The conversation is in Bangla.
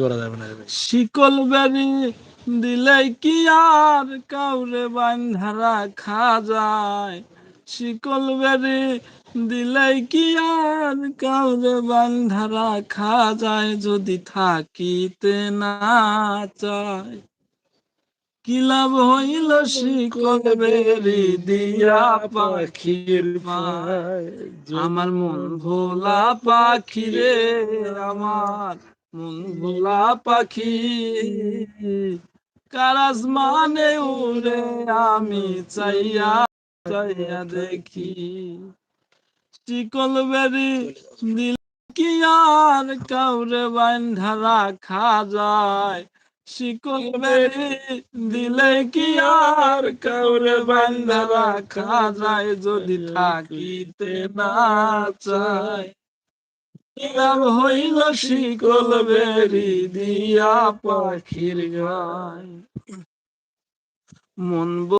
করা যাবে না রে ভাই। শিকল বেরি দিলে কি আর কাউরে বান্ধা রাখা যায়? শিকল বেরি দিলে কি আর কাউরে বান্ধা রাখা যায়? যদি থাকিতে না চায় কি লাভ হইল শিকল বেরি দিয়া পাখির পায়? আমার মন ভোলা পাখি রে, আমার মন ভোলা পাখি, কারাজ মানে উড়ে আমি চাইয়া চাইয়া দেখি। শিকল বেরি দিল কি আর কাউরে বান্ধা রাখা যায়? শিকল বেরি দিলে কি আর কাউরে বান্ধা রাখা যায়? যদি থাকিতে না চায় কি লাভ হইল শিকল বেরি দিয়া পাখির গায়? মন